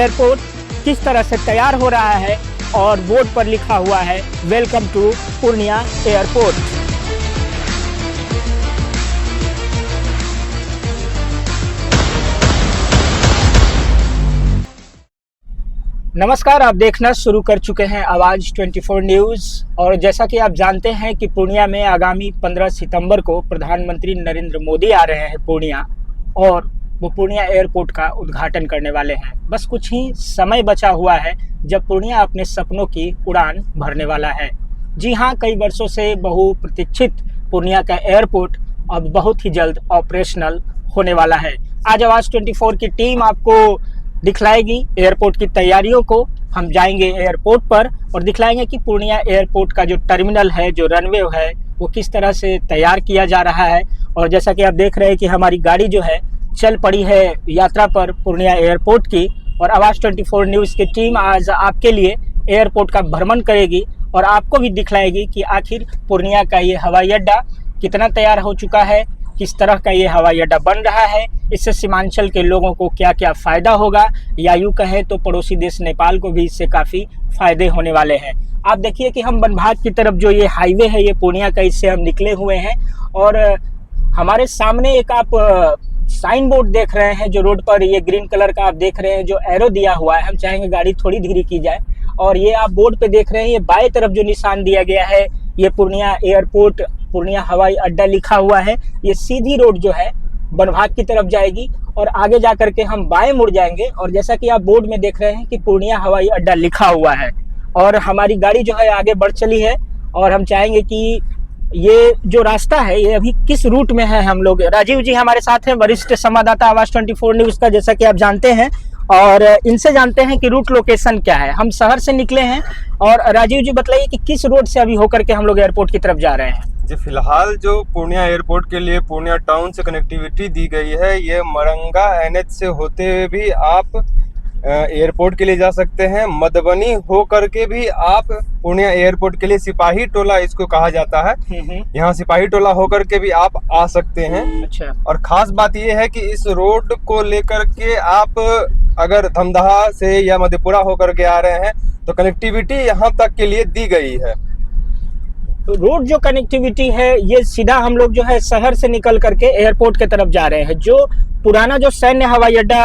Airport किस तरह से तैयार हो रहा है और बोर्ड पर लिखा हुआ है वेलकम टू पूर्णिया एयरपोर्ट। नमस्कार, आप देखना शुरू कर चुके हैं आवाज़ 24 न्यूज़। और जैसा कि आप जानते हैं कि पूर्णिया में आगामी 15 सितंबर को प्रधानमंत्री नरेंद्र मोदी आ रहे हैं पूर्णिया, और वो पूर्णिया एयरपोर्ट का उद्घाटन करने वाले हैं। बस कुछ ही समय बचा हुआ है जब पूर्णिया अपने सपनों की उड़ान भरने वाला है। जी हाँ, कई वर्षों से बहुप्रतीक्षित पूर्णिया का एयरपोर्ट अब बहुत ही जल्द ऑपरेशनल होने वाला है। आज आवाज़ 24 की टीम आपको दिखलाएगी एयरपोर्ट की तैयारियों को। हम जाएंगे एयरपोर्ट पर और दिखलाएंगे कि पूर्णिया एयरपोर्ट का जो टर्मिनल है, जो रनवे है, वो किस तरह से तैयार किया जा रहा है। और जैसा कि आप देख रहे हैं कि हमारी गाड़ी जो है चल पड़ी है यात्रा पर पूर्णिया एयरपोर्ट की, और आवाज़ 24 न्यूज़ की टीम आज आपके लिए एयरपोर्ट का भ्रमण करेगी और आपको भी दिखलाएगी कि आखिर पूर्णिया का ये हवाई अड्डा कितना तैयार हो चुका है, किस तरह का ये हवाई अड्डा बन रहा है, इससे सीमांचल के लोगों को क्या क्या फ़ायदा होगा, या यूँ कहें तो पड़ोसी देश नेपाल को भी इससे काफ़ी फ़ायदे होने वाले हैं। आप देखिए कि हम बनभाग की तरफ जो ये हाईवे है, ये पूर्णिया का, इससे हम निकले हुए हैं और हमारे सामने एक आप साइन बोर्ड देख रहे हैं जो रोड पर, ये ग्रीन कलर का आप देख रहे हैं जो एरो दिया हुआ है। हम चाहेंगे गाड़ी थोड़ी धीरे की जाए। और ये आप बोर्ड पे देख रहे हैं, ये बाएं तरफ जो निशान दिया गया है, ये पूर्णिया एयरपोर्ट, पूर्णिया हवाई अड्डा लिखा हुआ है। ये सीधी रोड जो है बनभाग की तरफ जाएगी और आगे जा करके हम बाएं मुड़ जाएंगे। और जैसा कि आप बोर्ड में देख रहे हैं कि पूर्णिया हवाई अड्डा लिखा हुआ है, और हमारी गाड़ी जो है आगे बढ़ चली है। और हम चाहेंगे कि ये जो रास्ता है ये अभी किस रूट में है। हम लोग, राजीव जी हमारे साथ हैं, वरिष्ठ संवाददाता आवाज़ 24 न्यूज़ का, जैसा कि आप जानते हैं, और इनसे जानते हैं कि रूट लोकेशन क्या है। हम शहर से निकले हैं, और राजीव जी बताइए कि किस रोड से अभी होकर के हम लोग एयरपोर्ट की तरफ जा रहे हैं। जी, फिलहाल जो पूर्णिया एयरपोर्ट के लिए पूर्णिया टाउन से कनेक्टिविटी दी गई है, ये मरंगा NH से होते हुए भी आप एयरपोर्ट के लिए जा सकते हैं। मधुबनी हो करके भी आप पूर्णिया एयरपोर्ट के लिए, सिपाही टोला इसको कहा जाता है, यहाँ सिपाही टोला हो करके भी आप आ सकते हैं। अच्छा। और खास बात ये है कि इस रोड को लेकर के आप अगर धमदाहा से या मधेपुरा होकर के आ रहे हैं तो कनेक्टिविटी यहाँ तक के लिए दी गई है। रोड जो कनेक्टिविटी है, ये सीधा हम लोग जो है शहर से निकल करके एयरपोर्ट की तरफ जा रहे हैं। जो पुराना जो सैन्य हवाई अड्डा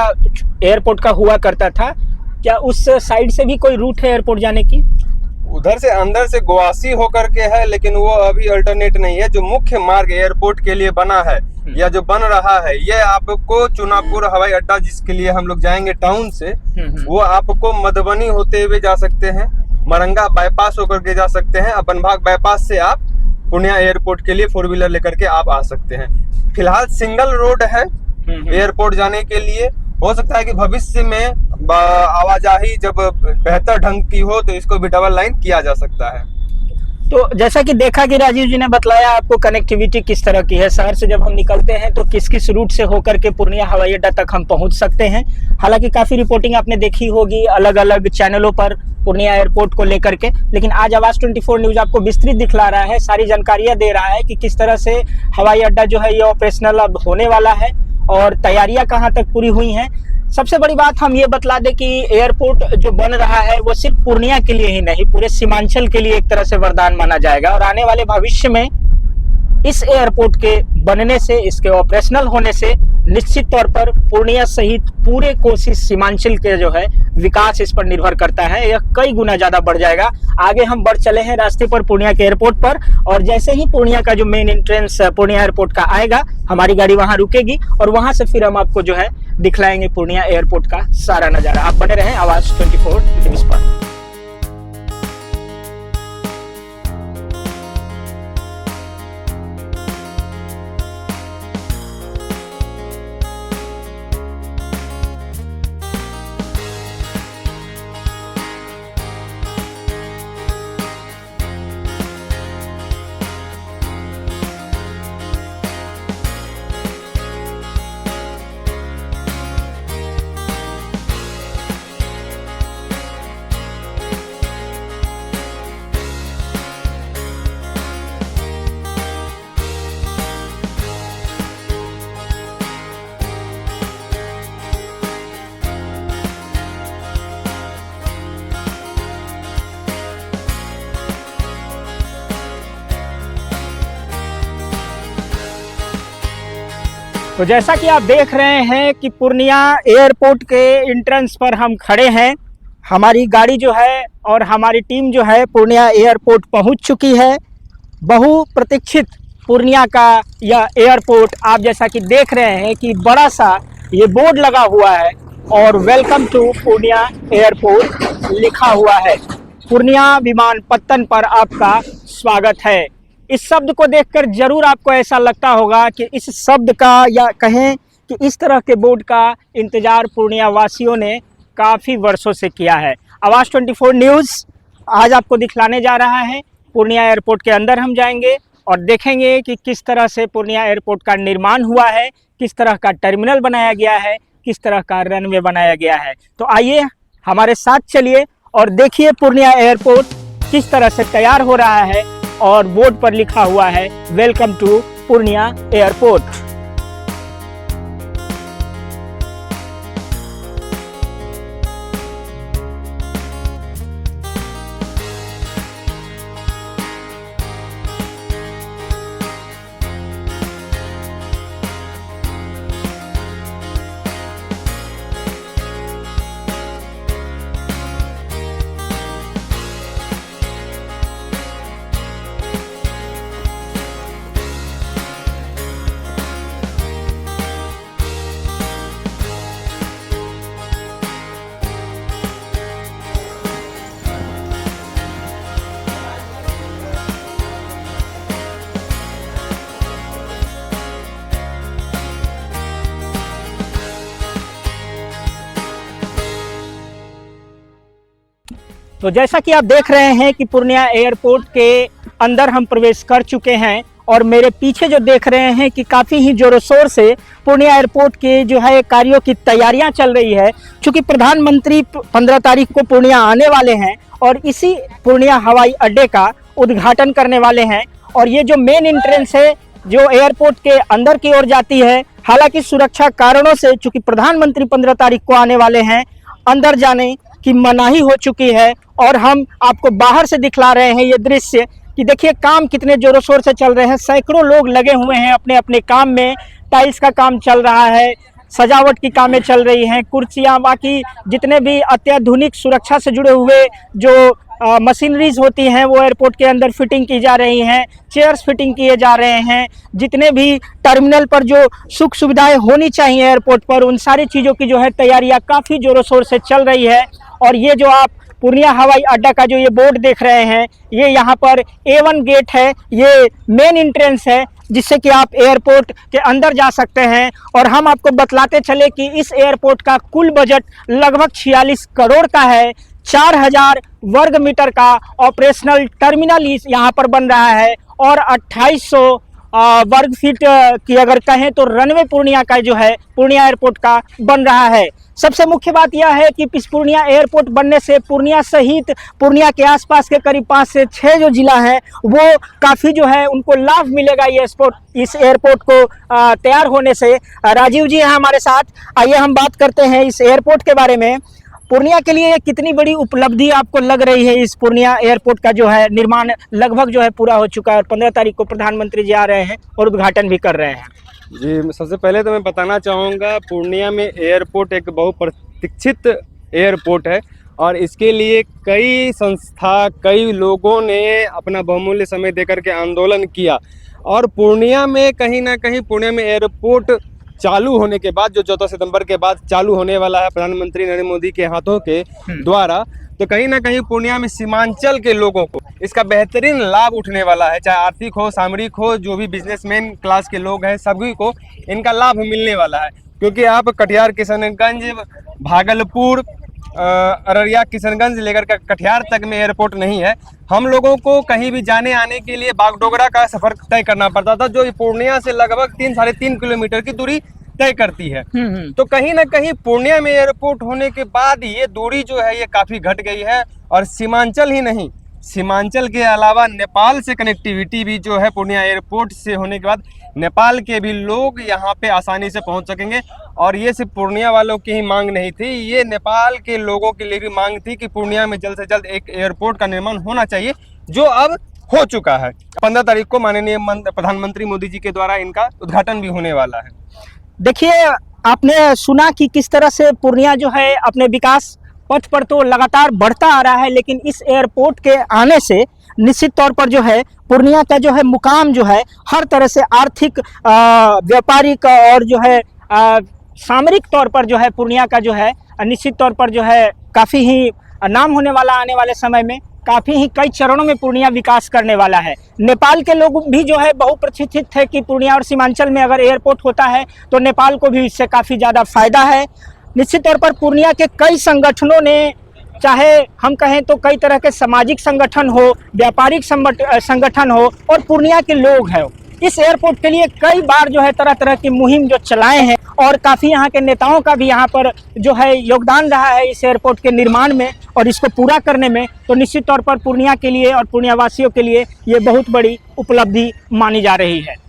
एयरपोर्ट का हुआ करता था, क्या उस साइड से भी कोई रूट है एयरपोर्ट जाने की? उधर से अंदर से गोवासी होकर के है, लेकिन वो अभी अल्टरनेट नहीं है। जो मुख्य मार्ग एयरपोर्ट के लिए बना है या जो बन रहा है, ये आपको चुनापुर हवाई अड्डा, जिसके लिए हम लोग जाएंगे टाउन से, वो आपको मधुबनी होते हुए जा सकते हैं, मरंगा बाईपास होकर के जा सकते हैं। बनभाग बाईपास से आप पूर्णिया एयरपोर्ट के लिए 4 व्हीलर लेकर के आप आ सकते हैं। फिलहाल सिंगल रोड है एयरपोर्ट जाने के लिए। हो सकता है कि भविष्य में आवाजाही जब बेहतर ढंग की हो तो इसको भी डबल लाइन किया जा सकता है। तो जैसा कि देखा कि राजीव जी ने बताया आपको कनेक्टिविटी किस तरह की है। शहर से जब हम निकलते हैं तो किस किस रूट से होकर के पूर्णिया हवाई अड्डा तक हम पहुंच सकते हैं। हालांकि काफ़ी रिपोर्टिंग आपने देखी होगी अलग अलग चैनलों पर पूर्णिया एयरपोर्ट को लेकर के, लेकिन आज आवाज़ 24 न्यूज़ आपको विस्तृत दिखला रहा है, सारी जानकारियाँ दे रहा है कि किस तरह से हवाई अड्डा जो है ये ऑपरेशनल अब होने वाला है और तैयारियाँ कहाँ तक पूरी हुई हैं। सबसे बड़ी बात हम ये बतला दें कि एयरपोर्ट जो बन रहा है वो सिर्फ पूर्णिया के लिए ही नहीं, पूरे सीमांचल के लिए एक तरह से वरदान माना जाएगा। और आने वाले भविष्य में इस एयरपोर्ट के बनने से, इसके ऑपरेशनल होने से निश्चित तौर पर पूर्णिया सहित पूरे कोसी सीमांचल के जो है विकास इस पर निर्भर करता है। यह कई गुना ज़्यादा बढ़ जाएगा। आगे हम बढ़ चले हैं रास्ते पर पूर्णिया के एयरपोर्ट पर, और जैसे ही पूर्णिया का जो मेन एंट्रेंस पूर्णिया एयरपोर्ट का आएगा, हमारी गाड़ी वहां रुकेगी और वहां से फिर हम आपको जो है दिखलाएंगे पूर्णिया एयरपोर्ट का सारा नज़ारा। आप बने रहें आवाज़ 24 न्यूज़ पर। तो जैसा कि आप देख रहे हैं कि पूर्णिया एयरपोर्ट के एंट्रेंस पर हम खड़े हैं। हमारी गाड़ी जो है और हमारी टीम जो है पूर्णिया एयरपोर्ट पहुंच चुकी है। बहु प्रतीक्षित पूर्णिया का यह एयरपोर्ट आप जैसा कि देख रहे हैं कि बड़ा सा ये बोर्ड लगा हुआ है और वेलकम टू पूर्णिया एयरपोर्ट लिखा हुआ है। पूर्णिया विमानपत्तन पर आपका स्वागत है। इस शब्द को देखकर जरूर आपको ऐसा लगता होगा कि इस शब्द का या कहें कि इस तरह के बोर्ड का इंतजार पूर्णिया वासियों ने काफ़ी वर्षों से किया है। आवाज़ 24 न्यूज़ आज आपको दिखलाने जा रहा है। पूर्णिया एयरपोर्ट के अंदर हम जाएंगे और देखेंगे कि किस तरह से पूर्णिया एयरपोर्ट का निर्माण हुआ है, किस तरह का टर्मिनल बनाया गया है, किस तरह का रनवे बनाया गया है। तो आइए हमारे साथ चलिए और देखिए पूर्णिया एयरपोर्ट किस तरह से तैयार हो रहा है और बोर्ड पर लिखा हुआ है वेलकम टू पूर्णिया एयरपोर्ट। तो जैसा कि आप देख रहे हैं कि पूर्णिया एयरपोर्ट के अंदर हम प्रवेश कर चुके हैं और मेरे पीछे जो देख रहे हैं कि काफ़ी ही जोरों शोर से पूर्णिया एयरपोर्ट के जो है कार्यों की तैयारियां चल रही है। क्योंकि प्रधानमंत्री 15 तारीख को पूर्णिया आने वाले हैं और इसी पूर्णिया हवाई अड्डे का उद्घाटन करने वाले हैं। और ये जो मेन एंट्रेंस है जो एयरपोर्ट के अंदर की ओर जाती है, हालांकि सुरक्षा कारणों से चूँकि प्रधानमंत्री 15 तारीख को आने वाले हैं अंदर जाने की मनाही हो चुकी है। और हम आपको बाहर से दिखला रहे हैं ये दृश्य कि देखिए काम कितने जोरों शोर से चल रहे हैं। सैकड़ों लोग लगे हुए हैं अपने अपने काम में। टाइल्स का काम चल रहा है, सजावट की कामें चल रही हैं, कुर्सियां, बाकी जितने भी अत्याधुनिक सुरक्षा से जुड़े हुए जो मशीनरीज होती हैं वो एयरपोर्ट के अंदर फिटिंग की जा रही हैं, चेयर्स फिटिंग किए जा रहे हैं। जितने भी टर्मिनल पर जो सुख सुविधाएं होनी चाहिए एयरपोर्ट पर, उन सारी चीज़ों की जो है तैयारियां काफ़ी जोरों शोर से चल रही है। और ये जो आप पूर्णिया हवाई अड्डा का जो ये बोर्ड देख रहे हैं, ये यहाँ पर A1 गेट है, ये मेन एंट्रेंस है जिससे कि आप एयरपोर्ट के अंदर जा सकते हैं। और हम आपको बतलाते चले कि इस एयरपोर्ट का कुल बजट लगभग 46 करोड़ का है। 4000 वर्ग मीटर का ऑपरेशनल टर्मिनल यहाँ पर बन रहा है और 2800 वर्ग फीट की अगर कहें तो रनवे पूर्णिया का जो है पूर्णिया एयरपोर्ट का बन रहा है। सबसे मुख्य बात यह है कि इस पूर्णिया एयरपोर्ट बनने से पूर्णिया सहित पूर्णिया के आसपास के करीब 5 से 6 जो जिला हैं वो काफ़ी जो है उनको लाभ मिलेगा इस एयरपोर्ट को तैयार होने से। राजीव जी हैं हमारे साथ, आइए हम बात करते हैं इस एयरपोर्ट के बारे में। पूर्णिया के लिए कितनी बड़ी उपलब्धि आपको लग रही है? इस पूर्णिया एयरपोर्ट का जो है निर्माण लगभग जो है पूरा हो चुका है और 15 तारीख को प्रधानमंत्री जी आ रहे हैं और उद्घाटन भी कर रहे हैं। जी, सबसे पहले तो मैं बताना चाहूँगा पूर्णिया में एयरपोर्ट एक बहुप्रतीक्षित एयरपोर्ट है और इसके लिए कई संस्था, कई लोगों ने अपना बहुमूल्य समय देकर के आंदोलन किया। और पूर्णिया में कहीं ना कहीं पूर्णिया में एयरपोर्ट चालू होने के बाद, जो 14 सितंबर के बाद चालू होने वाला है प्रधानमंत्री नरेंद्र मोदी के हाथों के द्वारा, तो कहीं ना कहीं पूर्णिया में सीमांचल के लोगों को इसका बेहतरीन लाभ उठने वाला है। चाहे आर्थिक हो, सामरिक हो, जो भी बिजनेसमैन क्लास के लोग हैं सभी को इनका लाभ मिलने वाला है। क्योंकि आप कटिहार, किशनगंज, भागलपुर, अररिया, किशनगंज लेकर कटिहार तक में एयरपोर्ट नहीं है। हम लोगों को कहीं भी जाने आने के लिए बागडोगरा का सफर तय करना पड़ता था, जो पूर्णिया से लगभग 3-3.5 किलोमीटर की दूरी तय करती है। तो कहीं ना कहीं पूर्णिया में एयरपोर्ट होने के बाद ये दूरी जो है ये काफी घट गई है। और सीमांचल ही नहीं, सीमांचल के अलावा नेपाल से कनेक्टिविटी भी जो है पूर्णिया एयरपोर्ट से होने के बाद नेपाल के भी लोग यहाँ पे आसानी से पहुँच सकेंगे। और ये सिर्फ पूर्णिया वालों की ही मांग नहीं थी, ये नेपाल के लोगों के लिए भी मांग थी कि पूर्णिया में जल्द से जल्द एक एयरपोर्ट का निर्माण होना चाहिए, जो अब हो चुका है। 15 तारीख को माननीय प्रधानमंत्री मोदी जी के द्वारा इनका उद्घाटन भी होने वाला है। देखिए, आपने सुना कि किस तरह से पूर्णिया जो है अपने विकास पथ पर तो लगातार बढ़ता आ रहा है, लेकिन इस एयरपोर्ट के आने से निश्चित तौर पर जो है पूर्णिया का जो है मुकाम जो है हर तरह से आर्थिक, व्यापारिक और जो है सामरिक तौर पर जो है पूर्णिया का जो है निश्चित तौर पर जो है काफ़ी ही नाम होने वाला, आने वाले समय में काफ़ी ही कई चरणों में पूर्णिया विकास करने वाला है। नेपाल के लोग भी जो है बहुप्रतीक्षित थे कि पूर्णिया और सीमांचल में अगर एयरपोर्ट होता है तो नेपाल को भी इससे काफ़ी ज़्यादा फायदा है। निश्चित तौर पर पूर्णिया के कई संगठनों ने, चाहे हम कहें तो कई तरह के सामाजिक संगठन हो, व्यापारिक संगठन हो और पूर्णिया के लोग हैं, इस एयरपोर्ट के लिए कई बार जो है तरह तरह की मुहिम जो चलाए हैं और काफ़ी यहाँ के नेताओं का भी यहाँ पर जो है योगदान रहा है इस एयरपोर्ट के निर्माण में और इसको पूरा करने में। तो निश्चित तौर पर पूर्णिया के लिए और पूर्णिया वासियों के लिए ये बहुत बड़ी उपलब्धि मानी जा रही है।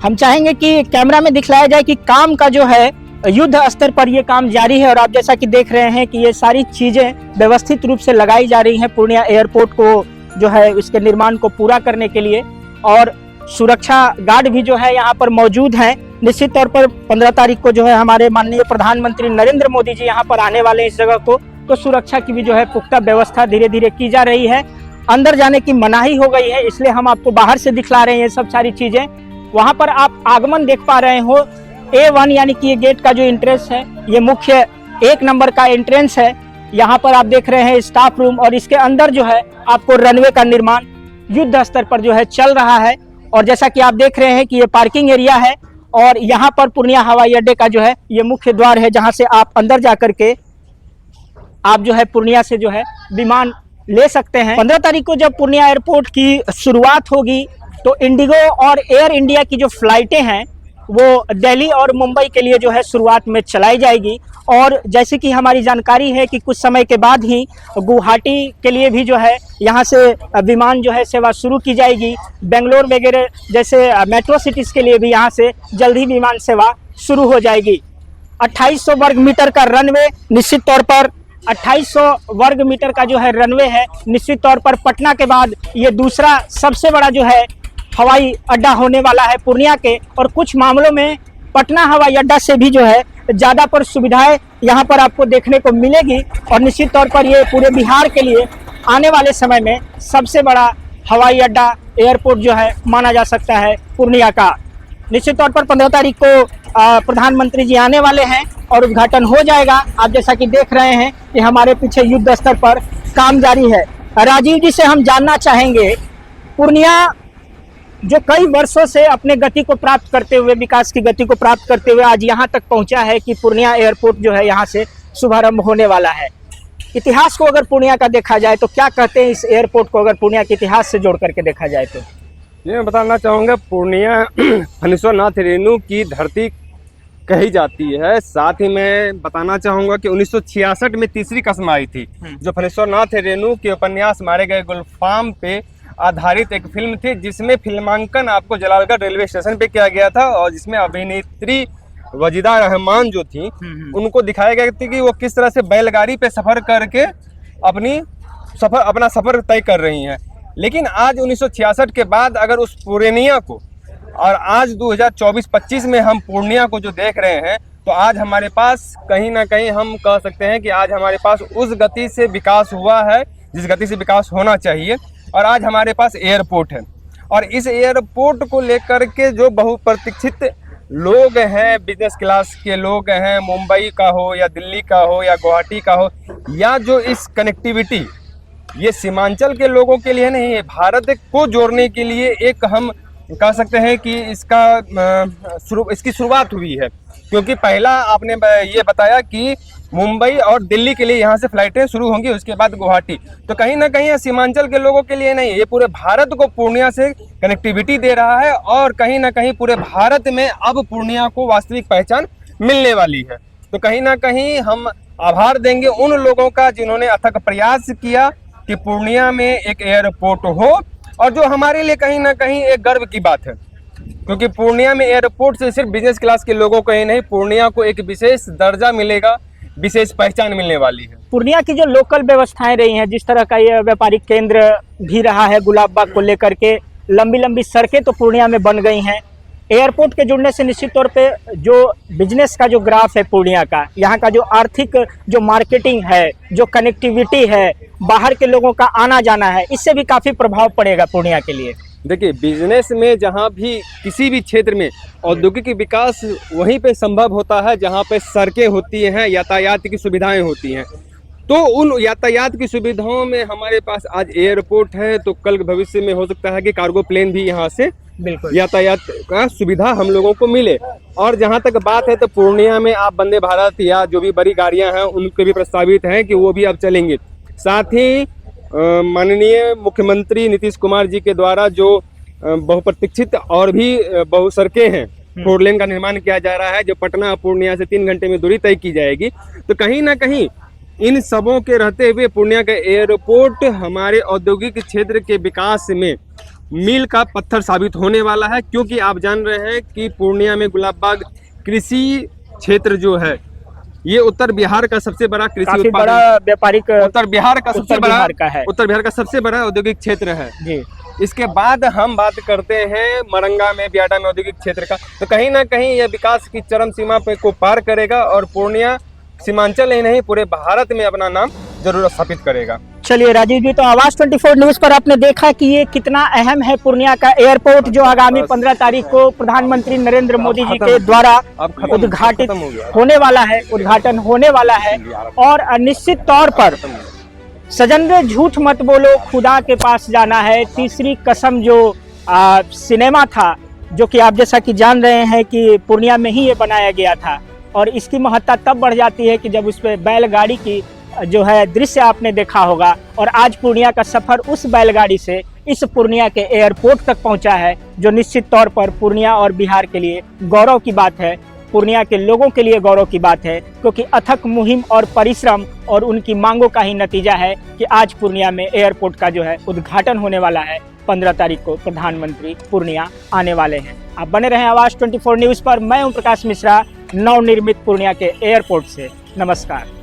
हम चाहेंगे कि कैमरा में दिखलाया जाए कि काम का जो है युद्ध स्तर पर ये काम जारी है और आप जैसा कि देख रहे हैं कि ये सारी चीज़ें व्यवस्थित रूप से लगाई जा रही हैं पूर्णिया एयरपोर्ट को जो है इसके निर्माण को पूरा करने के लिए। और सुरक्षा गार्ड भी जो है यहाँ पर मौजूद हैं। निश्चित तौर पर 15 तारीख को जो है हमारे माननीय प्रधानमंत्री नरेंद्र मोदी जी यहाँ पर आने वाले हैं इस जगह को, तो सुरक्षा की भी जो है पुख्ता व्यवस्था धीरे धीरे की जा रही है। अंदर जाने की मनाही हो गई है, इसलिए हम आपको बाहर से दिखला रहे हैं ये सब सारी चीज़ें। वहाँ पर आप आगमन देख पा रहे हो A1 यानी कि ये गेट का जो एंट्रेंस है, ये मुख्य 1 नंबर का एंट्रेंस है। यहाँ पर आप देख रहे हैं स्टाफ रूम और इसके अंदर जो है आपको रनवे का निर्माण युद्ध स्तर पर जो है चल रहा है। और जैसा कि आप देख रहे हैं कि ये पार्किंग एरिया है और यहाँ पर पूर्णिया हवाई अड्डे का जो है ये मुख्य द्वार है, जहाँ से आप अंदर जा करके आप जो है पूर्णिया से जो है विमान ले सकते हैं। 15 तारीख को जब पूर्णिया एयरपोर्ट की शुरुआत होगी तो इंडिगो और एयर इंडिया की जो फ्लाइटें हैं वो दिल्ली और मुंबई के लिए जो है शुरुआत में चलाई जाएगी। और जैसे कि हमारी जानकारी है कि कुछ समय के बाद ही गुवाहाटी के लिए भी जो है यहाँ से विमान जो है सेवा शुरू की जाएगी। बेंगलोर वगैरह जैसे मेट्रो सिटीज़ के लिए भी यहाँ से जल्द ही विमान सेवा शुरू हो जाएगी। 2800 वर्ग मीटर का रनवे, निश्चित तौर पर 2800 वर्ग मीटर का जो है रनवे है। निश्चित तौर पर पटना के बाद ये दूसरा सबसे बड़ा जो है हवाई अड्डा होने वाला है पूर्णिया के, और कुछ मामलों में पटना हवाई अड्डा से भी जो है ज़्यादा पर सुविधाएं यहाँ पर आपको देखने को मिलेगी। और निश्चित तौर पर ये पूरे बिहार के लिए आने वाले समय में सबसे बड़ा हवाई अड्डा एयरपोर्ट जो है माना जा सकता है पूर्णिया का। निश्चित तौर पर 15 तारीख को प्रधानमंत्री जी आने वाले हैं और उद्घाटन हो जाएगा। आप जैसा कि देख रहे हैं कि हमारे पीछे युद्ध स्तर पर काम जारी है। राजीव जी से हम जानना चाहेंगे, पूर्णिया जो कई वर्षों से अपने गति को प्राप्त करते हुए, विकास की गति को प्राप्त करते हुए आज यहाँ तक पहुँचा है कि पूर्णिया एयरपोर्ट जो है यहाँ से शुभारंभ होने वाला है। इतिहास को अगर पूर्णिया का देखा जाए तो क्या कहते हैं इस एयरपोर्ट को, अगर पूर्णिया के इतिहास से जोड़ करके देखा जाए तो? ये मैं बताना चाहूँगा, पूर्णिया फणीश्वरनाथ रेणु की धरती कही जाती है। साथ ही मैं बताना चाहूँगा कि 1966 में तीसरी कसम आई थी, जो फणीश्वरनाथ रेणु के उपन्यास मारे गए गुलफाम पे आधारित एक फिल्म थी, जिसमें फिल्मांकन आपको जलालगढ़ रेलवे स्टेशन पे किया गया था और जिसमें अभिनेत्री वजीदा रहमान जो थी उनको दिखाया गया था कि वो किस तरह से बैलगाड़ी पे सफ़र करके अपना सफ़र तय कर रही हैं। लेकिन आज 1966 के बाद अगर उस पूर्णिया को और आज 2024-25 में हम पूर्णिया को जो देख रहे हैं, तो आज हमारे पास कहीं ना कहीं हम कह सकते हैं कि आज हमारे पास उस गति से विकास हुआ है जिस गति से विकास होना चाहिए। और आज हमारे पास एयरपोर्ट है और इस एयरपोर्ट को लेकर के जो बहुप्रतीक्षित लोग हैं, बिजनेस क्लास के लोग हैं, मुंबई का हो या दिल्ली का हो या गुवाहाटी का हो, या जो इस कनेक्टिविटी ये सीमांचल के लोगों के लिए नहीं है, भारत को जोड़ने के लिए एक हम कह सकते हैं कि इसकी शुरुआत हुई है। क्योंकि पहला आपने ये बताया कि मुंबई और दिल्ली के लिए यहाँ से फ्लाइटें शुरू होंगी, उसके बाद गुवाहाटी। तो कहीं ना कहीं सीमांचल के लोगों के लिए नहीं, ये पूरे भारत को पूर्णिया से कनेक्टिविटी दे रहा है और कहीं ना कहीं पूरे भारत में अब पूर्णिया को वास्तविक पहचान मिलने वाली है। तो कहीं ना कहीं हम आभार देंगे उन लोगों का जिन्होंने अथक प्रयास किया कि पूर्णिया में एक एयरपोर्ट हो, और जो हमारे लिए कहीं ना कहीं एक गर्व की बात है। क्योंकि पूर्णिया में एयरपोर्ट से सिर्फ बिजनेस क्लास के लोगों को ही नहीं, पूर्णिया को एक विशेष दर्जा मिलेगा, विशेष पहचान मिलने वाली है। पूर्णिया की जो लोकल व्यवस्थाएं रही हैं, जिस तरह का ये व्यापारिक केंद्र भी रहा है गुलाब बाग को लेकर के, लंबी लंबी सड़कें तो पूर्णिया में बन गई हैं। एयरपोर्ट के जुड़ने से निश्चित तौर पे जो बिजनेस का जो ग्राफ है पूर्णिया का, यहाँ का जो आर्थिक जो मार्केटिंग है, जो कनेक्टिविटी है, बाहर के लोगों का आना जाना है, इससे भी काफ़ी प्रभाव पड़ेगा पूर्णिया के लिए। देखिए, बिजनेस में जहाँ भी किसी भी क्षेत्र में औद्योगिक विकास वहीं पे संभव होता है जहाँ पे सड़कें होती हैं, यातायात की सुविधाएं होती हैं। तो उन यातायात की सुविधाओं में हमारे पास आज एयरपोर्ट है, तो कल भविष्य में हो सकता है कि कार्गो प्लेन भी यहाँ से बिल्कुल यातायात का सुविधा हम लोगों को मिले। और जहाँ तक बात है तो पूर्णिया में आप वंदे भारत या जो भी बड़ी गाड़ियाँ हैं उनके भी प्रस्तावित हैं कि वो भी अब चलेंगे। साथ ही माननीय मुख्यमंत्री नीतीश कुमार जी के द्वारा जो बहुप्रतीक्षित और भी बहु सड़कें हैं, 4 लेन का निर्माण किया जा रहा है, जो पटना पूर्णिया से 3 घंटे में दूरी तय की जाएगी। तो कहीं ना कहीं इन सबों के रहते हुए पूर्णिया का एयरपोर्ट हमारे औद्योगिक क्षेत्र के विकास में मील का पत्थर साबित होने वाला है। क्योंकि आप जान रहे हैं कि पूर्णिया में गुलाब बाग कृषि क्षेत्र जो है, ये उत्तर बिहार का सबसे बड़ा कृषि उत्पादन, व्यापारिक उत्तर बिहार का सबसे बड़ा है, उत्तर बिहार का सबसे बड़ा औद्योगिक क्षेत्र है जी। इसके बाद हम बात करते हैं मरंगा में, बियाडा में औद्योगिक क्षेत्र का। तो कहीं ना कहीं यह विकास की चरम सीमा पे को पार करेगा और पूर्णिया सीमांचल ही नहीं पूरे भारत में अपना नाम जरूर स्थापित करेगा। चलिए राजीव जी, तो आवाज 24 न्यूज पर आपने देखा कि ये कितना अहम है पूर्णिया का एयरपोर्ट, जो आगामी 15 तारीख को प्रधानमंत्री नरेंद्र मोदी जी के द्वारा उद्घाटित होने वाला है, उद्घाटन होने वाला है। और निश्चित तौर पर सजन झूठ मत बोलो, खुदा के पास जाना है, तीसरी कसम जो सिनेमा था, जो कि आप जैसा कि जान रहे हैं कि पूर्णिया में ही ये बनाया गया था। और इसकी महत्ता तब बढ़ जाती है कि जब उस पर बैलगाड़ी की जो है दृश्य आपने देखा होगा। और आज पूर्णिया का सफर उस बैलगाड़ी से इस पूर्णिया के एयरपोर्ट तक पहुंचा है, जो निश्चित तौर पर पूर्णिया और बिहार के लिए गौरव की बात है, पूर्णिया के लोगों के लिए गौरव की बात है। क्योंकि अथक मुहिम और परिश्रम और उनकी मांगों का ही नतीजा है कि आज पूर्णिया में एयरपोर्ट का जो है उद्घाटन होने वाला है। 15 तारीख को प्रधानमंत्री पूर्णिया आने वाले हैं। आप बने रहें आवाज 24 न्यूज पर। मैं ओम प्रकाश मिश्रा, नवनिर्मित पूर्णिया के एयरपोर्ट से। नमस्कार।